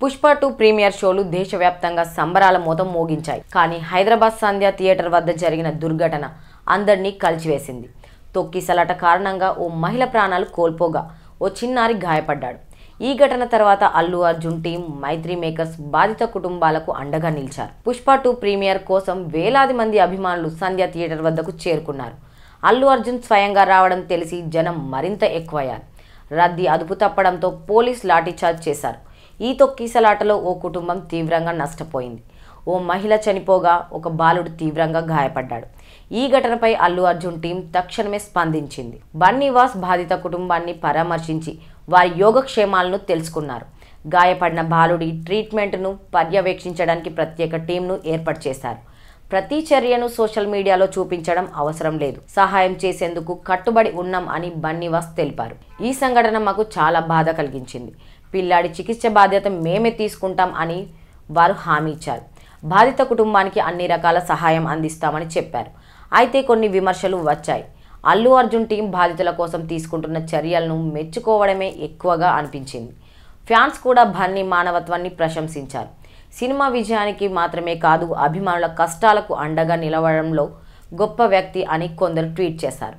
Pushpa 2 premier షోలు దేశవ్యాప్తంగా సంబరాల మోతం మోగించాయి. కానీ హైదరాబాద్ సంధ్య థియేటర్ వద్ద జరిగిన దుర్ఘటన అందరినీ కలిచివేసింది. తొక్కిసలాట కారణంగా ఓ మహిళ ప్రాణాలు కోల్పోగా ఓ చిన్నారి గాయపడ్డాడు. ఈ ఘటన తర్వాత అల్లు అర్జున్ టీం, మైత్రి మేకర్స్ బాధిత కుటుంబాలకు అండగా నిలిచారు. పుష్ప 2 ప్రీమియర్ కోసం వేలాది మంది అభిమానులు సంధ్య థియేటర్ వద్దకు చేరుకున్నారు. అల్లు అర్జున్ స్వయంగా రావడం తెలిసి జనం మరింత ఎక్కువయ్యారు. రద్దీ అదుపు తప్పడంతో పోలీస్ లాఠీచార్జ్ చేశారు. ఈ తొక్కిసలాటలో ఓ కుటుంబం తీవ్రంగా నష్టపోయింది. ఓ మహిళ చనిపోగా ఒక బాలుడు తీవ్రంగా గాయపడ్డాడు. ఈ ఘటనపై అల్లు అర్జున్ టీం తక్షణమే స్పందించింది. బన్నీవాస్ బాధిత కుటుంబాన్ని పరామర్శించి వారి యోగక్షేమాలను తెలుసుకున్నారు. గాయపడిన బాలుడి ట్రీట్మెంట్ను పర్యవేక్షించడానికి ప్రత్యేక టీంను ఏర్పాటు చేశారు. ప్రతి చర్యను సోషల్ మీడియాలో చూపించడం అవసరం లేదు, సహాయం చేసేందుకు కట్టుబడి ఉన్నాం అని బన్నీవాస్ తెలిపారు. ఈ సంఘటన మాకు చాలా బాధ కలిగించింది. పిల్లాడి చికిత్స బాధ్యత మేమే తీసుకుంటాం అని వారు హామీ ఇచ్చారు. బాధిత కుటుంబానికి అన్ని రకాల సహాయం అందిస్తామని చెప్పారు. అయితే కొన్ని విమర్శలు వచ్చాయి. అల్లు అర్జున్ టీం బాధితుల కోసం తీసుకుంటున్న చర్యలను మెచ్చుకోవడమే ఎక్కువగా అనిపించింది. ఫ్యాన్స్ కూడా బన్నీ మానవత్వాన్ని ప్రశంసించారు. సినిమా విజయానికి మాత్రమే కాదు, అభిమానుల కష్టాలకు అండగా నిలవడంలో గొప్ప వ్యక్తి అని కొందరు ట్వీట్ చేశారు.